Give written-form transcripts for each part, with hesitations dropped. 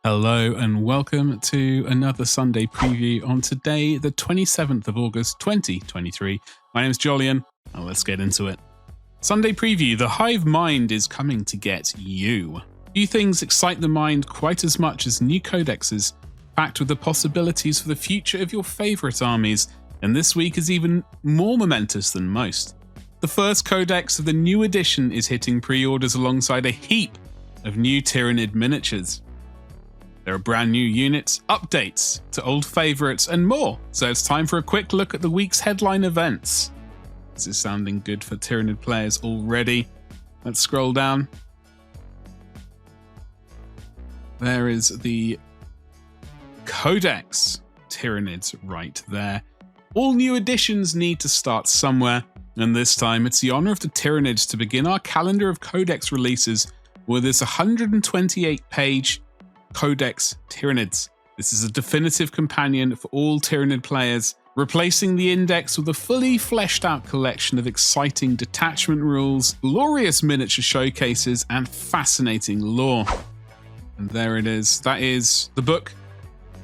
Hello and welcome to another Sunday preview on today, the 27th of August 2023. My name is Jolyon, and let's get into it. Sunday preview, the hive mind is coming to get you. Few things excite the mind quite as much as new codexes, packed with the possibilities for the future of your favourite armies, and this week is even more momentous than most. The first codex of the new edition is hitting pre-orders alongside a heap of new Tyranid miniatures. There are brand new units, updates to old favourites, and more. So it's time for a quick look at the week's headline events. This is sounding good for Tyranid players already. Let's scroll down. There is the Codex Tyranids right there. All new editions need to start somewhere, and this time it's the honour of the Tyranids to begin our calendar of Codex releases with this 128-page Codex Tyranids. This is a definitive companion for all Tyranid players, replacing the index with a fully fleshed out collection of exciting detachment rules, glorious miniature showcases, and fascinating lore. And there it is. That is the book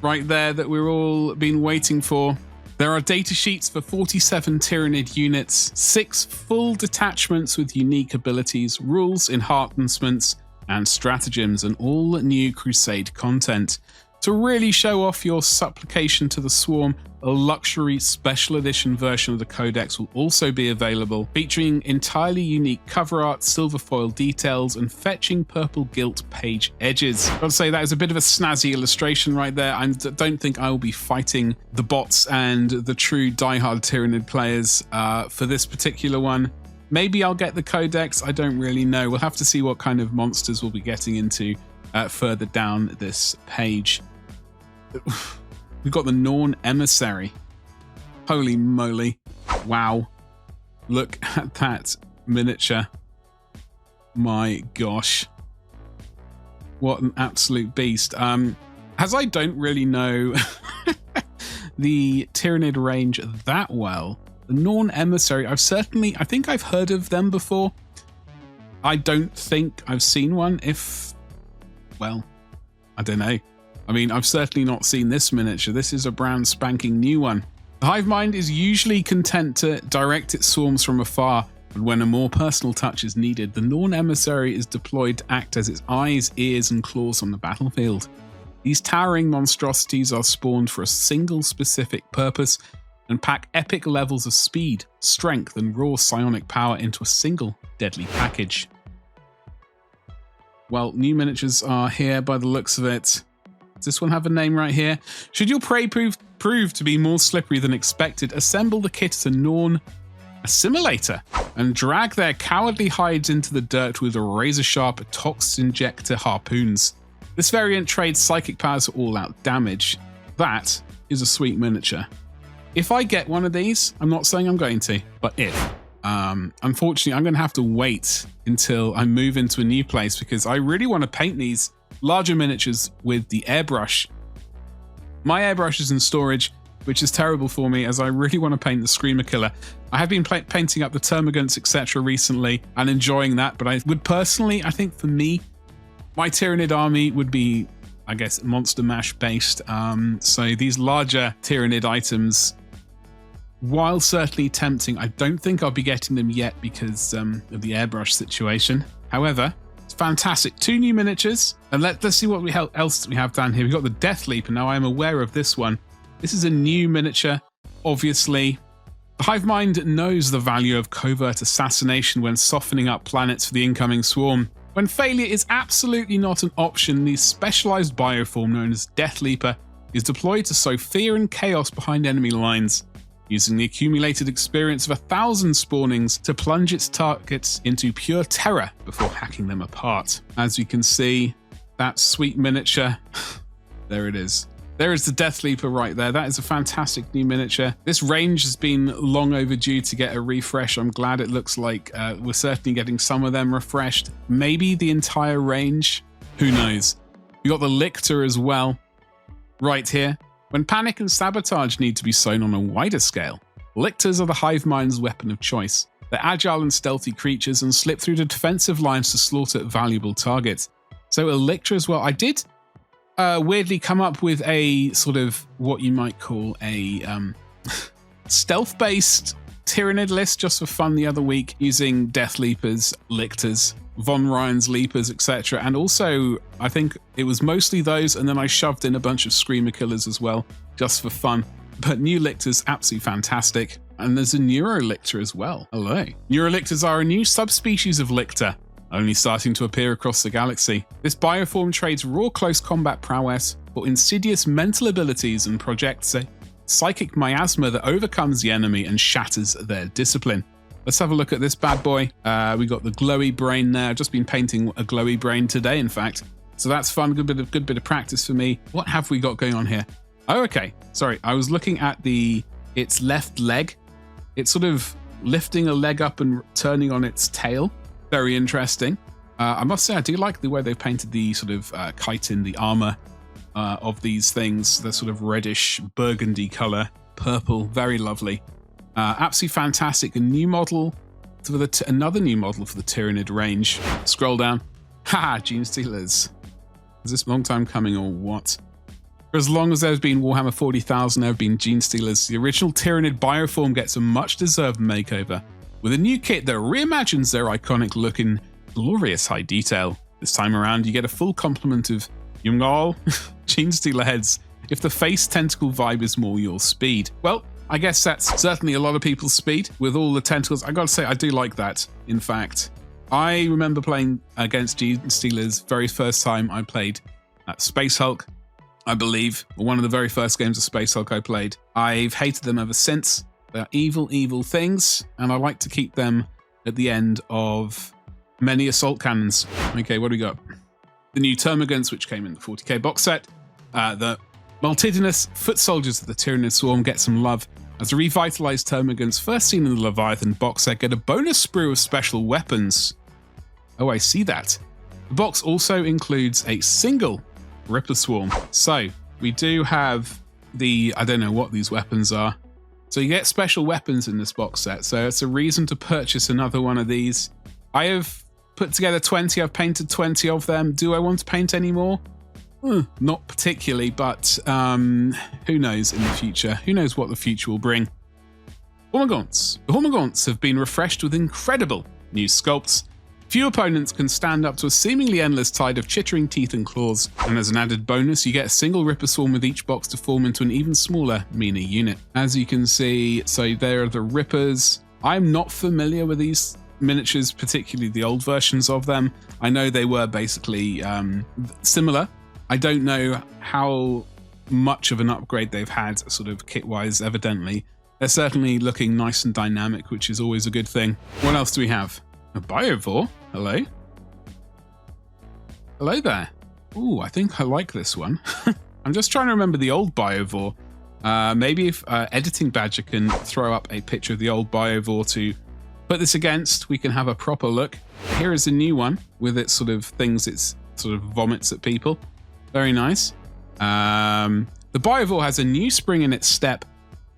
right there that we're all been waiting for. There are data sheets for 47 Tyranid units, 6 full detachments with unique abilities, rules, enhancements, and stratagems, and all new Crusade content. To really show off your supplication to the Swarm, a luxury special edition version of the Codex will also be available, featuring entirely unique cover art, silver foil details, and fetching purple gilt page edges. I'd say that is a bit of a snazzy illustration right there. I don't think I will be fighting the bots and the true diehard Tyranid players for this particular one. Maybe I'll get the Codex, I don't really know. We'll have to see what kind of monsters we'll be getting into further down this page. We've got the Norn Emissary. Holy moly. Wow. Look at that miniature. My gosh. What an absolute beast. As I don't really know the Tyranid range that well, the Norn Emissary, I think I've heard of them before. I don't think I've seen one. Well, I don't know. I mean, I've certainly not seen this miniature. This is a brand spanking new one. The hive mind is usually content to direct its swarms from afar, but when a more personal touch is needed, the Norn Emissary is deployed to act as its eyes, ears, and claws on the battlefield. These towering monstrosities are spawned for a single specific purpose, and pack epic levels of speed, strength, and raw psionic power into a single deadly package. Well, new miniatures are here by the looks of it. Does this one have a name right here? Should your prey prove to be more slippery than expected, assemble the kit as a Norn Assimilator and drag their cowardly hides into the dirt with razor-sharp tox injector harpoons. This variant trades psychic powers for all-out damage. That is a sweet miniature. If I get one of these, I'm not saying I'm going to, but if. Unfortunately, I'm going to have to wait until I move into a new place because I really want to paint these larger miniatures with the airbrush. My airbrush is in storage, which is terrible for me as I really want to paint the Screamer Killer. I have been painting up the termagants, etc. recently and enjoying that, but I would personally, I think for me, my Tyranid army would be, I guess, Monster Mash based. So these larger Tyranid items, while certainly tempting, I don't think I'll be getting them yet because of the airbrush situation. However, it's fantastic. 2 new miniatures. And let's see what else we have down here. We've got the Deathleaper. Now, I'm aware of this one. This is a new miniature, obviously. The hive mind knows the value of covert assassination when softening up planets for the incoming swarm. When failure is absolutely not an option, the specialized bioform known as Deathleaper is deployed to sow fear and chaos behind enemy lines, using the accumulated experience of 1,000 spawnings to plunge its targets into pure terror before hacking them apart. As you can see, that sweet miniature, there it is. There is the Deathleaper right there. That is a fantastic new miniature. This range has been long overdue to get a refresh. I'm glad it looks like we're certainly getting some of them refreshed. Maybe the entire range. Who knows? We got the Lictor as well right here. When panic and sabotage need to be sown on a wider scale, Lictors are the hive mind's weapon of choice. They're agile and stealthy creatures and slip through the defensive lines to slaughter valuable targets. So a Lictor as well. I did weirdly come up with a sort of what you might call a stealth-based Tyranid list just for fun the other week, using deathleapers, lictors, Von Ryan's leapers, etc. And also, I think it was mostly those, and then I shoved in a bunch of screamer killers as well, just for fun. But new lictors, absolutely fantastic. And there's a neuro lictor as well. Hello. Neurolictors are a new subspecies of lictor, only starting to appear across the galaxy. This bioform trades raw close combat prowess for insidious mental abilities and projects a psychic miasma that overcomes the enemy and shatters their discipline. Let's have a look at this bad boy. We got the glowy brain there. I've just been painting a glowy brain today, in fact. So that's fun, good bit of practice for me. What have we got going on here? Oh, okay. Sorry, I was looking at its left leg. It's sort of lifting a leg up and turning on its tail. Very interesting. I must say, I do like the way they've painted the sort of chitin, the armor of these things. The sort of reddish burgundy color, purple, very lovely. Absolutely fantastic. A new model for another new model for the Tyranid range. Scroll down. Haha, genestealers. Is this long time coming or what? For as long as there's been Warhammer 40,000, there have been genestealers. The original Tyranid bioform gets a much-deserved makeover with a new kit that reimagines their iconic look in glorious high detail. This time around, you get a full complement of Yungal genestealer heads if the face tentacle vibe is more your speed. Well, I guess that's certainly a lot of people's speed with all the tentacles. I gotta say, I do like that, in fact. I remember playing against genestealers very first time I played Space Hulk, I believe, one of the very first games of Space Hulk I played. I've hated them ever since. They're evil, evil things, and I like to keep them at the end of many assault cannons. Okay, what do we got? The new hormagaunts, which came in the 40k box set. The multitudinous foot soldiers of the Tyranid Swarm get some love, as the revitalized hormagaunts, first seen in the Leviathan box set, get a bonus sprue of special weapons. Oh, I see that. The box also includes a single Ripper Swarm. So we do have I don't know what these weapons are. So you get special weapons in this box set. So it's a reason to purchase another one of these. I have put together 20. I've painted 20 of them. Do I want to paint any more? Not particularly, but who knows in the future? Who knows what the future will bring? Hormagaunts. The Hormagaunts have been refreshed with incredible new sculpts. Few opponents can stand up to a seemingly endless tide of chittering teeth and claws, and as an added bonus, you get a single Ripper Swarm with each box to form into an even smaller, meaner unit. As you can see, so there are the Rippers. I'm not familiar with these miniatures, particularly the old versions of them. I know they were basically similar. I don't know how much of an upgrade they've had, sort of kit-wise, evidently. They're certainly looking nice and dynamic, which is always a good thing. What else do we have? A biovore? Hello? Hello there. Ooh, I think I like this one. I'm just trying to remember the old biovore. Maybe if Editing Badger can throw up a picture of the old biovore to put this against, we can have a proper look. Here is a new one with its sort of things, it sort of vomits at people. Very nice. The biovore has a new spring in its step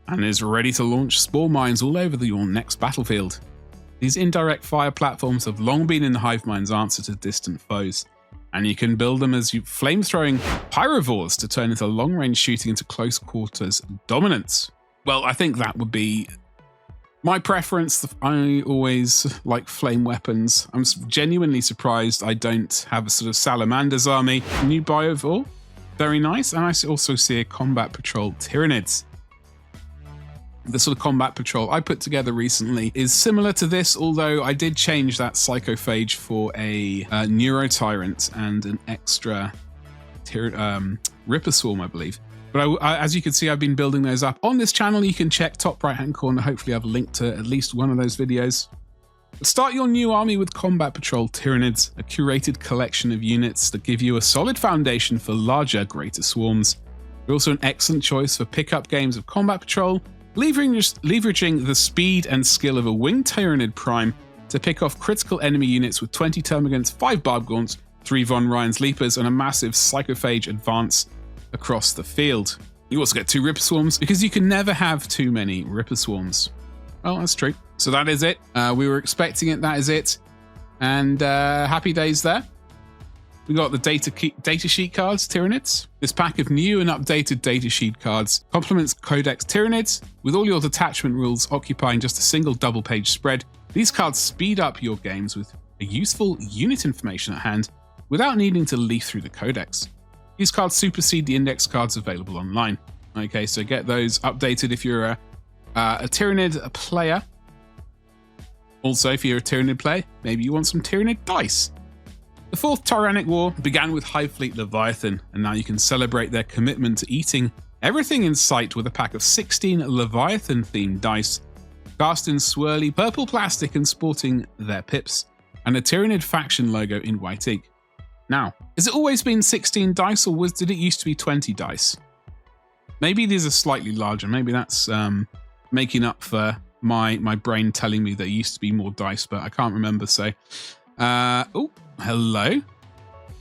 and is ready to launch spore mines all over your next battlefield. These indirect fire platforms have long been in the hive mind's answer to distant foes, and you can build them as flame-throwing pyrovores to turn into long-range shooting into close quarters dominance. Well, I think that would be my preference. I always like flame weapons. I'm genuinely surprised I don't have a sort of Salamander's army. New biovore, very nice. And I also see a combat patrol Tyranids. The sort of combat patrol I put together recently is similar to this, although I did change that psychophage for a neurotyrant and an extra Ripper Swarm, I believe. But as you can see, I've been building those up. On this channel, you can check top right-hand corner. Hopefully I've linked to at least one of those videos. Start your new army with Combat Patrol Tyranids, a curated collection of units that give you a solid foundation for larger, greater swarms. They're also an excellent choice for pickup games of Combat Patrol, leveraging the speed and skill of a winged Tyranid Prime to pick off critical enemy units with 20 Termagants, 5 Barbgaunts, 3 Von Ryan's Leapers, and a massive Psychophage advance across the field. You also get 2 Ripper Swarms, because you can never have too many Ripper Swarms. Well, that's true. So that is it. We were expecting it, that is it. And happy days there. We got the data sheet cards, Tyranids. This pack of new and updated data sheet cards complements Codex Tyranids, with all your detachment rules occupying just a single double-page spread. These cards speed up your games with a useful unit information at hand without needing to leaf through the Codex. These cards supersede the index cards available online. Okay, so get those updated if you're a Tyranid player. Also, if you're a Tyranid player, maybe you want some Tyranid Dice. The Fourth Tyrannic War began with Hive Fleet Leviathan, and now you can celebrate their commitment to eating everything in sight with a pack of 16 Leviathan-themed dice, cast in swirly purple plastic and sporting their pips, and a Tyranid faction logo in white ink. Now, has it always been 16 dice, or did it used to be 20 dice? Maybe these are slightly larger. Maybe that's making up for my brain telling me there used to be more dice, but I can't remember. So, oh, hello.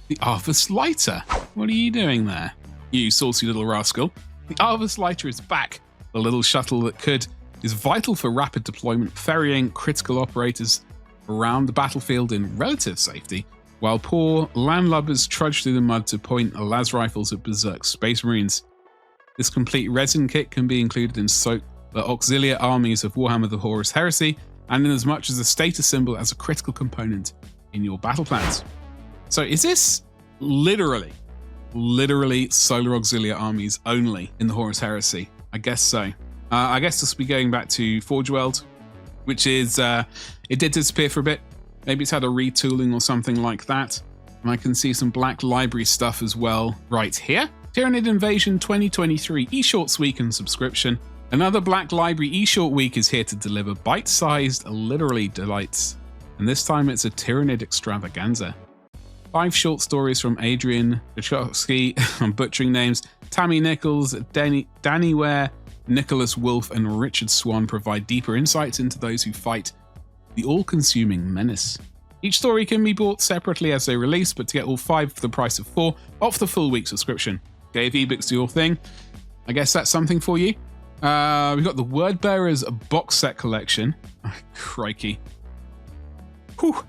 The Arvus Lighter. What are you doing there, you saucy little rascal? The Arvus Lighter is back. The little shuttle that is vital for rapid deployment, ferrying critical operators around the battlefield in relative safety, while poor landlubbers trudge through the mud to point las rifles at berserk space marines. This complete resin kit can be included in the auxiliary armies of Warhammer the Horus Heresy, and in as much as a status symbol as a critical component in your battle plans. So is this literally solar auxiliary armies only in the Horus Heresy? I guess so. I guess this will be going back to forgeworld, which is, it did disappear for a bit. Maybe it's had a retooling or something like that. And I can see some Black Library stuff as well right here. Tyranid Invasion 2023 eShorts Week and subscription. Another Black Library eShort Week is here to deliver bite-sized, literally delights. And this time it's a Tyranid extravaganza. 5 short stories from Adrian Gachowski, I'm butchering names, Tammy Nichols, Danny Ware, Nicholas Wolfe, and Richard Swan provide deeper insights into those who fight the all-consuming menace. Each story can be bought separately as they release, but to get all 5 for the price of 4, off the full week subscription. Okay, if ebooks do your thing, I guess that's something for you. We've got the Wordbearers Box Set collection. Oh, crikey. Whew.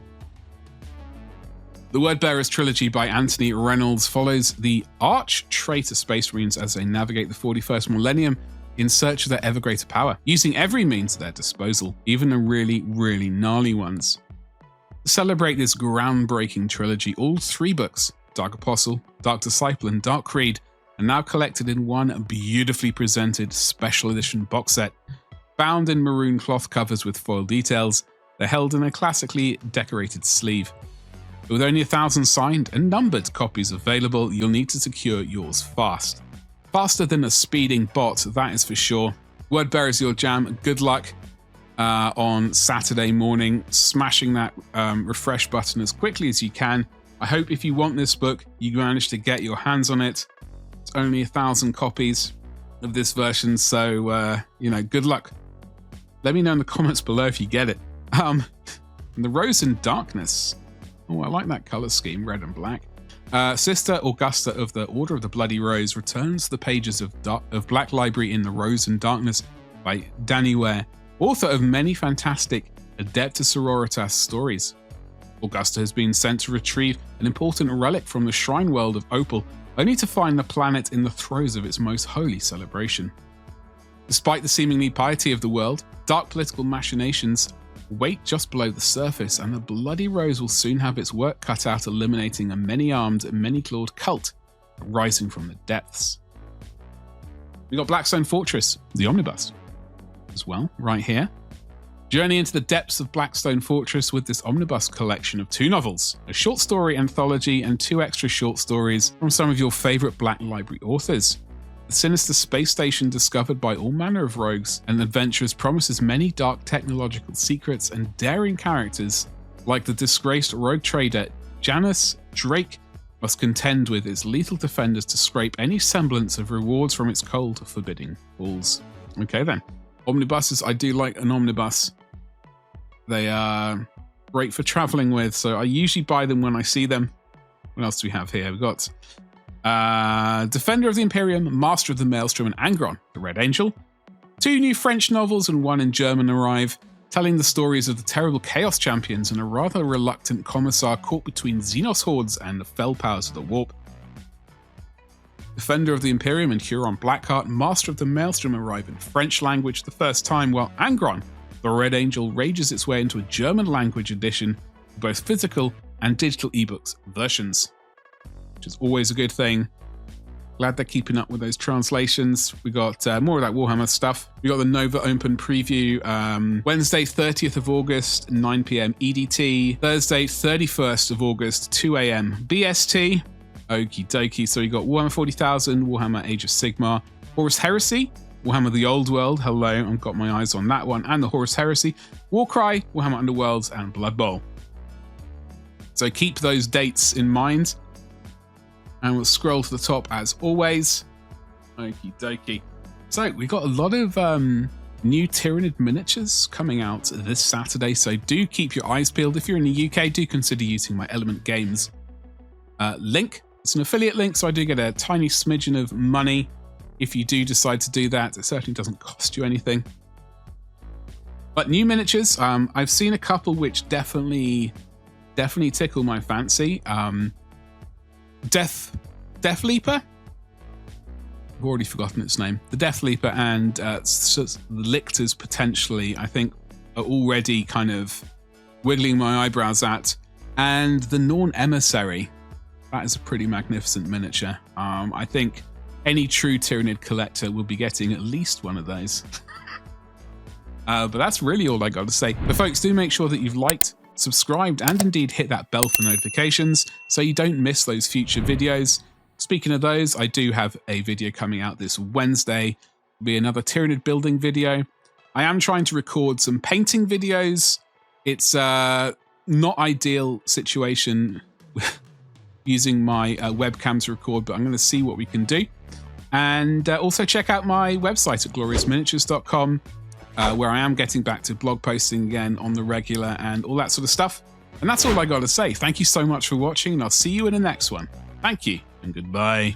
The Wordbearers trilogy by Anthony Reynolds follows the arch-traitor Space Marines as they navigate the 41st millennium in search of their ever greater power, using every means at their disposal, even the really, really gnarly ones. To celebrate this groundbreaking trilogy, all 3 books, Dark Apostle, Dark Disciple, and Dark Creed, are now collected in one beautifully presented special edition box set. Bound in maroon cloth covers with foil details, they're held in a classically decorated sleeve. With only 1,000 signed and numbered copies available, you'll need to secure yours fast. Faster than a speeding bot, that is for sure. Wordbearers your jam. Good luck on Saturday morning, smashing that refresh button as quickly as you can. I hope if you want this book, you manage to get your hands on it. It's only 1,000 copies of this version, so, good luck. Let me know in the comments below if you get it. The Rose in Darkness. Oh, I like that color scheme, red and black. Sister Augusta of the Order of the Bloody Rose returns the pages of Black Library in the Rose and Darkness by Danny Ware, author of many fantastic Adeptus Sororitas stories. Augusta has been sent to retrieve an important relic from the shrine world of Opal, only to find the planet in the throes of its most holy celebration. Despite the seemingly piety of the world, dark political machinations wait just below the surface, and the Bloody Rose will soon have its work cut out eliminating a many-armed and many-clawed cult rising from the depths. We got Blackstone Fortress, the Omnibus, as well, right here. Journey into the depths of Blackstone Fortress with this omnibus collection of 2 novels, a short story anthology, and 2 extra short stories from some of your favourite Black Library authors. The sinister space station discovered by all manner of rogues and adventurers promises many dark technological secrets, and daring characters like the disgraced rogue trader Janus Drake must contend with its lethal defenders to scrape any semblance of rewards from its cold, forbidding halls. Okay then. Omnibuses, I do like an omnibus. They are great for traveling with, so I usually buy them when I see them. What else do we have here? We've got Defender of the Imperium, Master of the Maelstrom, and Angron, the Red Angel. 2 new French novels and 1 in German arrive. telling the stories of the terrible Chaos Champions and a rather reluctant commissar caught between Xenos hordes and the fell powers of the Warp. Defender of the Imperium and Huron Blackheart, Master of the Maelstrom arrive in French language the first time, while Angron, the Red Angel, rages its way into a German language edition for both physical and digital ebooks versions, which is always a good thing. Glad they're keeping up with those translations. We got more of that Warhammer stuff. We got the Nova Open preview Wednesday, 30th of August, 9 p.m. EDT. Thursday, 31st of August, 2 a.m. BST. Okie dokie. So you got Warhammer 40,000, Warhammer Age of Sigmar, Horus Heresy, Warhammer The Old World. Hello, I've got my eyes on that one. And the Horus Heresy, Warcry, Warhammer Underworlds, and Blood Bowl. So keep those dates in mind. And we'll scroll to the top as always. Okie dokie. So we got a lot of new Tyranid miniatures coming out this Saturday. So do keep your eyes peeled. If you're in the UK, do consider using my Element Games link. It's an affiliate link, so I do get a tiny smidgen of money if you do decide to do that. It certainly doesn't cost you anything. But new miniatures, I've seen a couple which definitely tickle my fancy. Deathleaper? I've already forgotten its name. The Deathleaper and the lictors potentially, I think, are already kind of wiggling my eyebrows at. And the Norn Emissary. That is a pretty magnificent miniature. I think any true Tyranid collector will be getting at least one of those. But that's really all I got to say. But folks, do make sure that you've liked, subscribed, and indeed hit that bell for notifications so you don't miss those future videos. Speaking of those, I do have a video coming out this Wednesday. It'll be another Tyranid building video. I am trying to record some painting videos. It's not ideal situation using my webcam to record, but I'm going to see what we can do. And also check out my website at gloriousminiatures.com, where I am getting back to blog posting again on the regular and all that sort of stuff. And that's all I got to say. Thank you so much for watching, and I'll see you in the next one. Thank you, and goodbye.